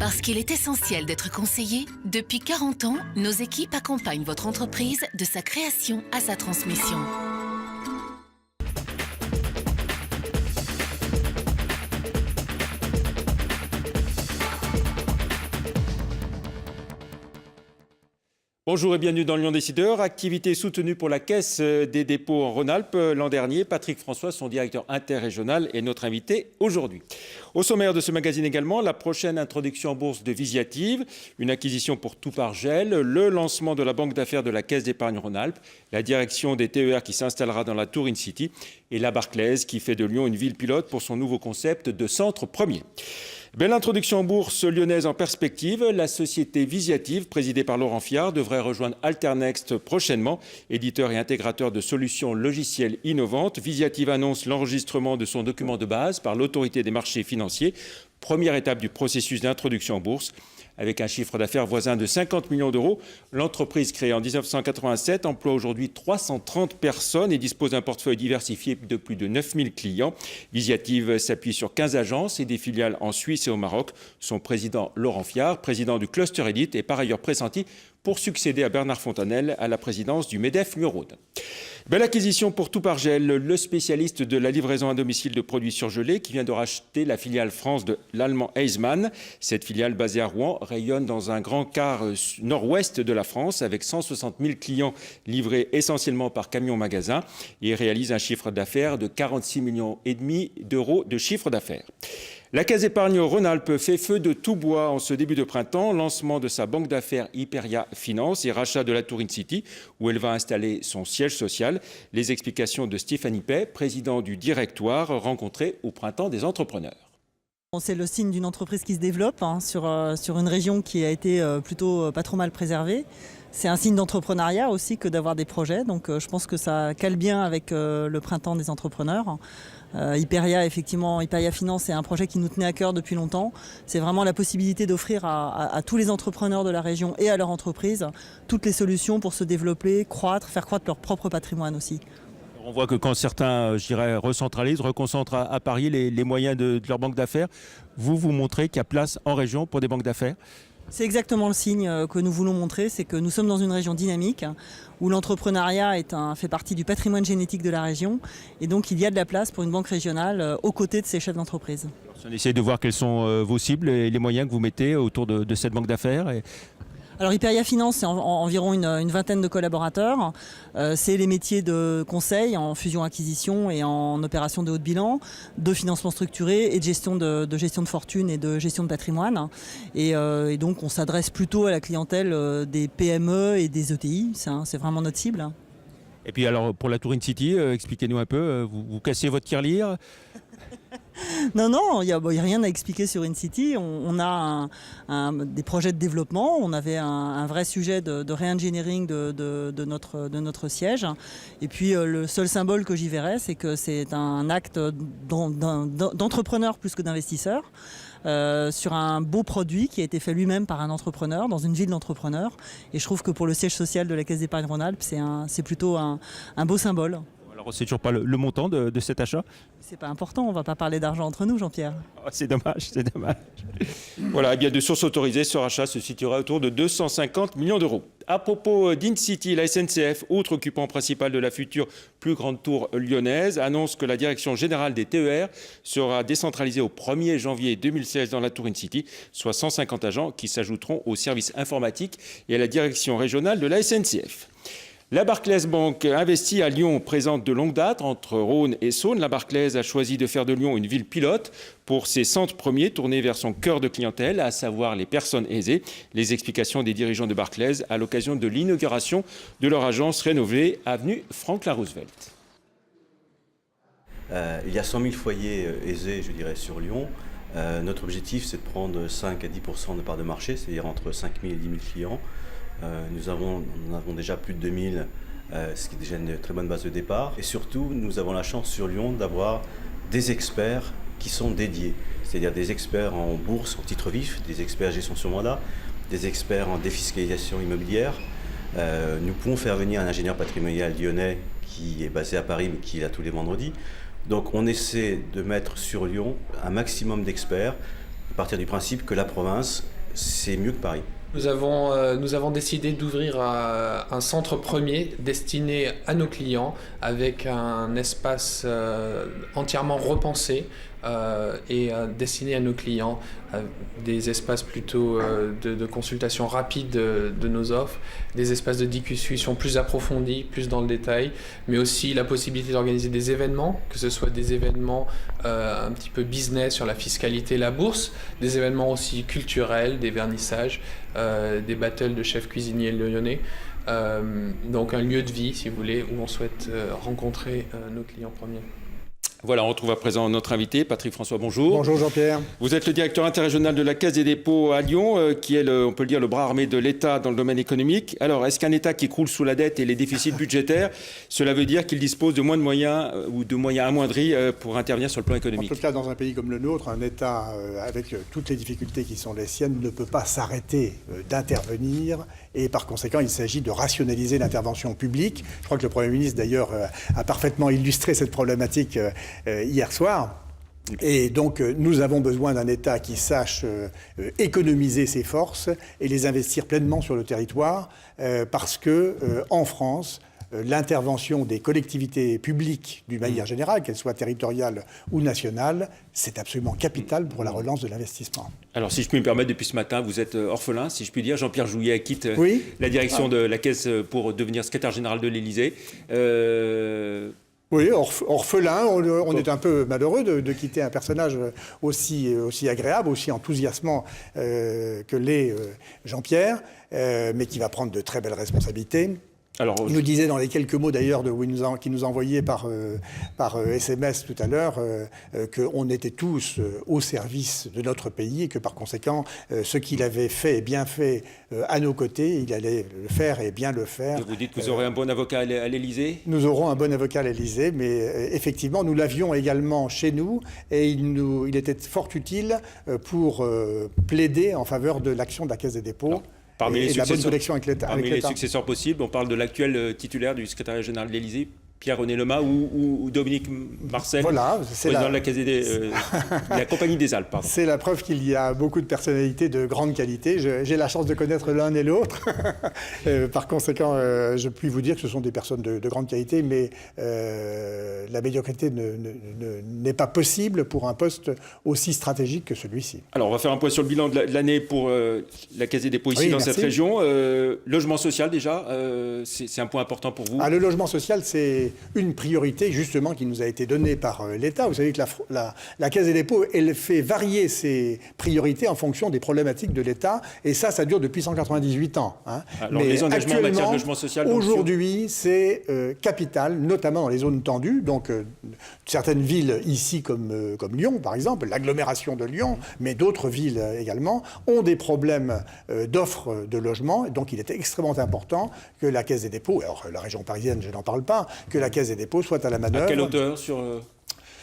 Parce qu'il est essentiel d'être conseillé, depuis 40 ans, nos équipes accompagnent votre entreprise de sa création à sa transmission. Bonjour et bienvenue dans Lyon Décideur. Activité soutenue pour la Caisse des dépôts en Rhône-Alpes l'an dernier. Patrick François, son directeur interrégional, est notre invité aujourd'hui. Au sommaire de ce magazine également, la prochaine introduction en bourse de Visiative, une acquisition pour Toupargel, le lancement de la banque d'affaires de la Caisse d'épargne Rhône-Alpes, la direction des TER qui s'installera dans la Tour InCity et la Barclays qui fait de Lyon une ville pilote pour son nouveau concept de centre premier. Belle introduction en bourse lyonnaise en perspective. La société Visiative, présidée par Laurent Fiard, devrait rejoindre Alternext prochainement, éditeur et intégrateur de solutions logicielles innovantes. Visiative annonce l'enregistrement de son document de base par l'autorité des marchés financiers. Première étape du processus d'introduction en bourse. Avec un chiffre d'affaires voisin de 50 millions d'euros, l'entreprise créée en 1987 emploie aujourd'hui 330 personnes et dispose d'un portefeuille diversifié de plus de 9000 clients. Visiative s'appuie sur 15 agences et des filiales en Suisse et au Maroc. Son président Laurent Fiard, président du Cluster Edit, est par ailleurs pressenti pour succéder à Bernard Fontanelle à la présidence du MEDEF Lyon-Rhône. Belle acquisition pour Toupargel, le spécialiste de la livraison à domicile de produits surgelés qui vient de racheter la filiale France de l'allemand Eismann. Cette filiale basée à Rouen rayonne dans un grand quart nord-ouest de la France avec 160 000 clients livrés essentiellement par camion-magasin et réalise un chiffre d'affaires de 46,5 millions d'euros de chiffre d'affaires. La Caisse d'épargne Rhône-Alpes fait feu de tout bois en ce début de printemps, lancement de sa banque d'affaires Hyperia Finance et rachat de la Tour InCity où elle va installer son siège social. Les explications de Stéphanie Pay, président du directoire, rencontré au printemps des entrepreneurs. C'est le signe d'une entreprise qui se développe sur une région qui a été plutôt pas trop mal préservée. C'est un signe d'entrepreneuriat aussi que d'avoir des projets, donc je pense que ça cale bien avec le printemps des entrepreneurs. Hyperia Finance, c'est un projet qui nous tenait à cœur depuis longtemps. C'est vraiment la possibilité d'offrir à tous les entrepreneurs de la région et à leur entreprise toutes les solutions pour se développer, faire croître leur propre patrimoine aussi. On voit que quand certains, recentralisent, reconcentrent à Paris les moyens de leur banque d'affaires, vous montrez qu'il y a place en région pour des banques d'affaires. C'est exactement le signe que nous voulons montrer, c'est que nous sommes dans une région dynamique où l'entrepreneuriat fait partie du patrimoine génétique de la région et donc il y a de la place pour une banque régionale aux côtés de ces chefs d'entreprise. On essaie de voir quelles sont vos cibles et les moyens que vous mettez autour de cette banque d'affaires. Alors Hyperia Finance, c'est environ une vingtaine de collaborateurs. C'est les métiers de conseil en fusion-acquisition et en opération de haut de bilan, de financement structuré et de gestion de fortune et de gestion de patrimoine. Et donc on s'adresse plutôt à la clientèle des PME et des ETI, c'est vraiment notre cible. Et puis alors pour la Tour InCity, expliquez-nous un peu, vous cassez votre tirelire ? Non, il n'y a rien à expliquer sur InCity. On a des projets de développement, on avait un vrai sujet de re-engineering de notre siège. Et puis le seul symbole que j'y verrais, c'est que c'est un acte d'entrepreneur plus que d'investisseur. Sur un beau produit qui a été fait lui-même par un entrepreneur dans une ville d'entrepreneurs. Et je trouve que pour le siège social de la Caisse d'épargne Rhône-Alpes, c'est plutôt un beau symbole. Alors c'est toujours pas le montant de cet achat ? C'est pas important, on va pas parler d'argent entre nous, Jean-Pierre. Oh, c'est dommage. Voilà, et bien de source autorisée, ce rachat se situera autour de 250 millions d'euros. À propos d'InCity, la SNCF, autre occupant principal de la future plus grande tour lyonnaise, annonce que la direction générale des TER sera décentralisée au 1er janvier 2016 dans la tour InCity, soit 150 agents qui s'ajouteront au service informatique et à la direction régionale de la SNCF. La Barclays Bank investit à Lyon, présente de longue date entre Rhône et Saône. La Barclays a choisi de faire de Lyon une ville pilote pour ses centres premiers tournés vers son cœur de clientèle, à savoir les personnes aisées. Les explications des dirigeants de Barclays à l'occasion de l'inauguration de leur agence rénovée, avenue Franklin Roosevelt. Il y a 100 000 foyers aisés, je dirais, sur Lyon. Notre objectif, c'est de prendre 5 à 10% de part de marché, c'est-à-dire entre 5 000 et 10 000 clients. Nous en avons déjà plus de 2000, ce qui est déjà une très bonne base de départ. Et surtout, nous avons la chance sur Lyon d'avoir des experts qui sont dédiés, c'est-à-dire des experts en bourse, en titre vif, des experts gestion sur mandat, des experts en défiscalisation immobilière. Nous pouvons faire venir un ingénieur patrimonial lyonnais qui est basé à Paris mais qui est là tous les vendredis. Donc on essaie de mettre sur Lyon un maximum d'experts. partir du principe que la province, c'est mieux que Paris. Nous avons décidé d'ouvrir un centre premier destiné à nos clients avec un espace entièrement repensé et destiné à nos clients, des espaces plutôt de consultation rapide de nos offres, des espaces de discussion plus approfondis, plus dans le détail, mais aussi la possibilité d'organiser des événements, que ce soit des événements un petit peu business sur la fiscalité et la bourse, des événements aussi culturels, des vernissages, des battles de chefs cuisiniers lyonnais. Donc un lieu de vie, si vous voulez, où on souhaite rencontrer nos clients premiers. Voilà, on retrouve à présent notre invité, Patrick François, bonjour. Bonjour Jean-Pierre. Vous êtes le directeur interrégional de la Caisse des dépôts à Lyon, qui est, on peut le dire, le bras armé de l'État dans le domaine économique. Alors, est-ce qu'un État qui croule sous la dette et les déficits budgétaires, cela veut dire qu'il dispose de moins de moyens ou de moyens amoindris pour intervenir sur le plan économique? En tout cas, dans un pays comme le nôtre, un État avec toutes les difficultés qui sont les siennes ne peut pas s'arrêter d'intervenir et par conséquent, il s'agit de rationaliser l'intervention publique. Je crois que le Premier ministre, d'ailleurs, a parfaitement illustré cette problématique hier soir. Et donc, nous avons besoin d'un État qui sache économiser ses forces et les investir pleinement sur le territoire parce que en France, l'intervention des collectivités publiques d'une manière générale, qu'elles soient territoriales ou nationales, c'est absolument capital pour la relance de l'investissement. Alors, si je puis me permettre, depuis ce matin, vous êtes orphelin, si je puis dire. Jean-Pierre Jouyet quitte la direction de la Caisse pour devenir secrétaire général de l'Élysée. Oui, orphelin, on est un peu malheureux de quitter un personnage aussi agréable, aussi enthousiasmant que l'est Jean-Pierre, mais qui va prendre de très belles responsabilités. Alors, il nous disait dans les quelques mots d'ailleurs qu'il nous a envoyé par SMS tout à l'heure qu'on était tous au service de notre pays et que par conséquent ce qu'il avait fait et bien fait à nos côtés, il allait le faire et bien le faire. Et vous dites que vous aurez un bon avocat à l'Élysée ? Nous aurons un bon avocat à l'Élysée, mais effectivement nous l'avions également chez nous et il était fort utile pour plaider en faveur de l'action de la Caisse des dépôts. Alors, parmi les successeurs successeurs possibles, on parle de l'actuel titulaire du secrétariat général de l'Élysée, Pierre-René Lemas ou Dominique Marcel, président de la Caisse de la Compagnie des Alpes. Pardon. C'est la preuve qu'il y a beaucoup de personnalités de grande qualité. J'ai la chance de connaître l'un et l'autre. Par conséquent, je puis vous dire que ce sont des personnes de grande qualité, mais la médiocrité n'est pas possible pour un poste aussi stratégique que celui-ci. Alors, on va faire un point sur le bilan de l'année pour la Caisse des dépôts ici dans cette région. Logement social, déjà, c'est un point important pour vous. Le logement social, c'est une priorité justement qui nous a été donnée par l'État. Vous savez que la Caisse des dépôts, elle fait varier ses priorités en fonction des problématiques de l'État. Et ça dure depuis 198 ans. Hein. Alors, les engagements en matière de logement social... Aujourd'hui, c'est capital, notamment dans les zones tendues. Donc, certaines villes ici comme Lyon, par exemple, l'agglomération de Lyon, mais d'autres villes également, ont des problèmes d'offres de logement. Donc, il était extrêmement important que la Caisse des dépôts, alors la région parisienne, je n'en parle pas, que la Caisse des dépôts soit à la manœuvre. À quelle hauteur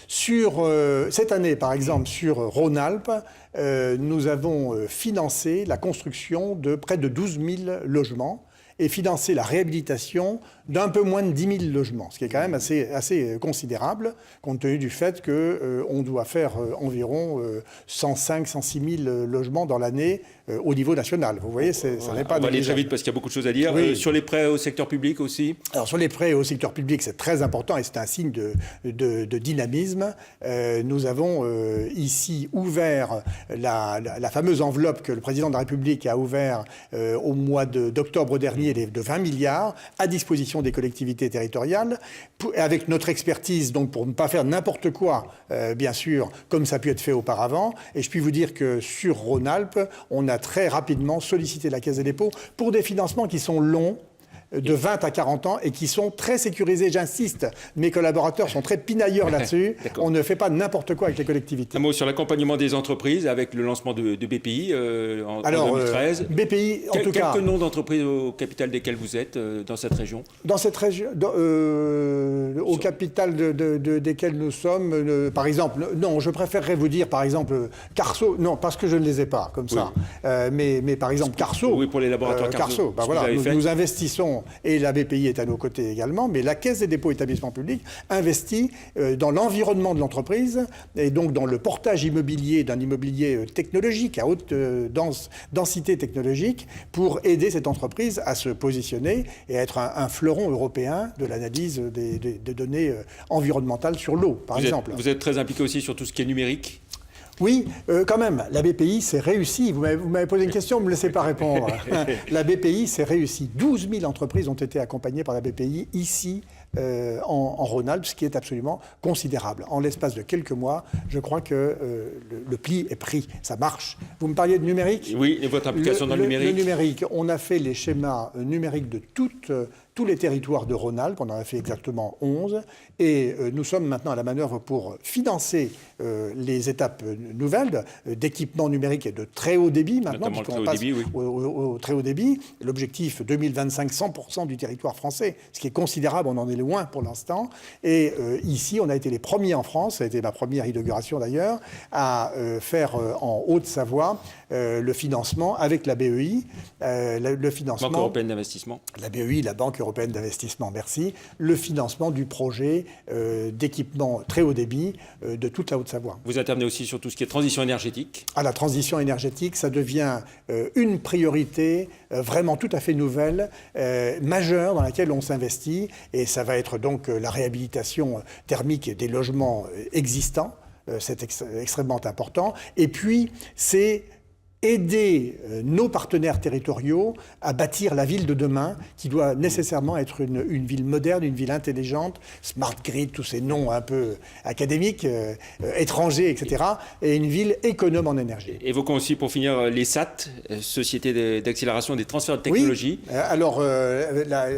Sur cette année, par exemple, sur Rhône-Alpes, nous avons financé la construction de près de 12 000 logements et financé la réhabilitation d'un peu moins de 10 000 logements, ce qui est quand même assez considérable, compte tenu du fait qu'on doit faire environ 105 106 000 logements dans l'année au niveau national. Vous voyez, ça n'est pas... On va aller très vite parce qu'il y a beaucoup de choses à dire. Sur les prêts au secteur public aussi. Alors, sur les prêts au secteur public, c'est très important et c'est un signe de dynamisme. Nous avons ici ouvert la fameuse enveloppe que le président de la République a ouvert au mois d'octobre dernier, de 20 milliards, à disposition des collectivités territoriales, avec notre expertise, donc pour ne pas faire n'importe quoi, bien sûr, comme ça a pu être fait auparavant. Et je puis vous dire que sur Rhône-Alpes, on a très rapidement sollicité la Caisse des dépôts pour des financements qui sont longs, de 20 à 40 ans et qui sont très sécurisés. J'insiste, mes collaborateurs sont très pinailleurs là-dessus. On ne fait pas n'importe quoi avec les collectivités. Un mot sur l'accompagnement des entreprises avec le lancement de BPI en 2013. BPI, en tout cas... Quelques noms d'entreprises au capital desquelles vous êtes dans cette région? Dans cette région, au capital desquels nous sommes, par exemple, non, je préférerais vous dire, par exemple, Carso, non, parce que je ne les ai pas, comme ça. Mais par exemple, Carso... Oui, pour les laboratoires Carso, voilà, nous investissons avons, et la BPI est à nos côtés également, mais la Caisse des dépôts et établissements publics investit dans l'environnement de l'entreprise et donc dans le portage immobilier d'un immobilier technologique, à haute densité technologique, pour aider cette entreprise à se positionner et à être un fleuron européen de l'analyse des données environnementales sur l'eau, par exemple. Vous êtes très impliqué aussi sur tout ce qui est numérique? Oui, quand même, la BPI, c'est réussi. Vous m'avez posé une question, vous ne me laissez pas répondre. La BPI, c'est réussi. 12 000 entreprises ont été accompagnées par la BPI ici, en Rhône-Alpes, ce qui est absolument considérable. En l'espace de quelques mois, je crois que le pli est pris. Ça marche. Vous me parliez de numérique? Oui, et votre implication dans le numérique? Le numérique, on a fait les schémas numériques de tous les territoires de Rhône-Alpes, on en a fait exactement 11, et nous sommes maintenant à la manœuvre pour financer les étapes nouvelles d'équipement numérique et de très haut débit maintenant, puisqu'on passe au très haut débit. L'objectif 2025, 100% du territoire français, ce qui est considérable, on en est loin pour l'instant. Et ici, on a été les premiers en France, ça a été ma première inauguration d'ailleurs, à faire en Haute-Savoie le financement avec la BEI, le financement... Banque européenne d'investissement. La BEI, la Banque européenne d'investissement, merci, le financement du projet d'équipement très haut débit de toute la Haute-Savoie. Vous intervenez aussi sur tout ce qui est transition énergétique. La transition énergétique, ça devient une priorité vraiment tout à fait nouvelle, majeure, dans laquelle on s'investit, et ça va être donc la réhabilitation thermique des logements existants, c'est extrêmement important, et puis c'est aider nos partenaires territoriaux à bâtir la ville de demain, qui doit nécessairement être une ville moderne, une ville intelligente, smart grid, tous ces noms un peu académiques, étrangers, etc., et une ville économe en énergie. Évoquons aussi pour finir les SAT, Société d'accélération des transferts de technologie. Oui, alors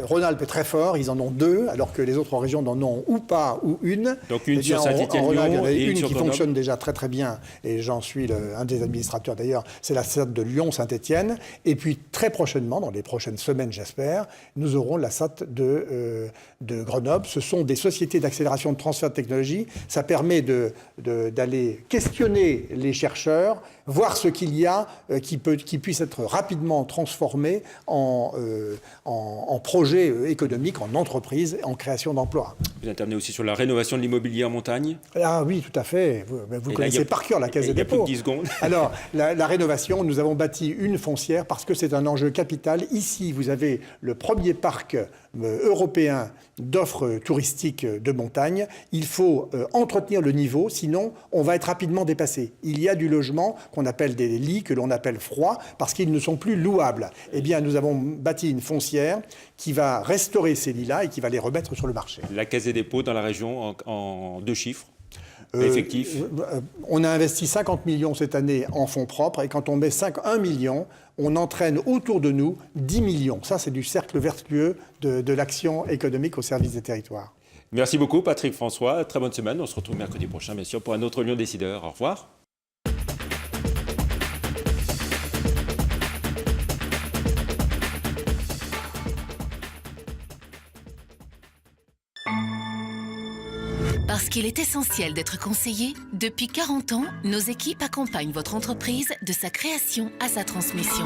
Rhône-Alpes est très fort, ils en ont 2, alors que les autres régions n'en ont ou pas ou une. Donc une sur Saint-Étienne-Lyon et une sur qui Grenoble. fonctionne déjà très très bien, et j'en suis un des administrateurs d'ailleurs, c'est la SAT de Lyon-Saint-Étienne. Et puis très prochainement, dans les prochaines semaines j'espère, nous aurons la SAT de Grenoble. Ce sont des sociétés d'accélération de transfert de technologie. Ça permet d'aller questionner les chercheurs, voir ce qu'il y a qui puisse être rapidement transformé en projet économique, en entreprise, en création d'emplois. Vous intervenez aussi sur la rénovation de l'immobilier en montagne. Ah oui, tout à fait. Vous connaissez par cœur la Caisse des dépôts. Il y a plus de 10 secondes. Alors, la rénovation, nous avons bâti une foncière parce que c'est un enjeu capital. Ici, vous avez le premier parc européen d'offres touristiques de montagne. Il faut entretenir le niveau, sinon on va être rapidement dépassé. Il y a du logement qu'on appelle des lits, que l'on appelle froids, parce qu'ils ne sont plus louables. Eh bien, nous avons bâti une foncière qui va restaurer ces lits-là et qui va les remettre sur le marché. La Caisse des dépôts dans la région en 2 chiffres. Effectif. On a investi 50 millions cette année en fonds propres, et quand on met 1 million, on entraîne autour de nous 10 millions. Ça, c'est du cercle vertueux de l'action économique au service des territoires. Merci beaucoup, Patrick François. Très bonne semaine. On se retrouve mercredi prochain, bien sûr, pour un autre Lyon Décideur. Au revoir. Parce qu'il est essentiel d'être conseillé, depuis 40 ans, nos équipes accompagnent votre entreprise de sa création à sa transmission.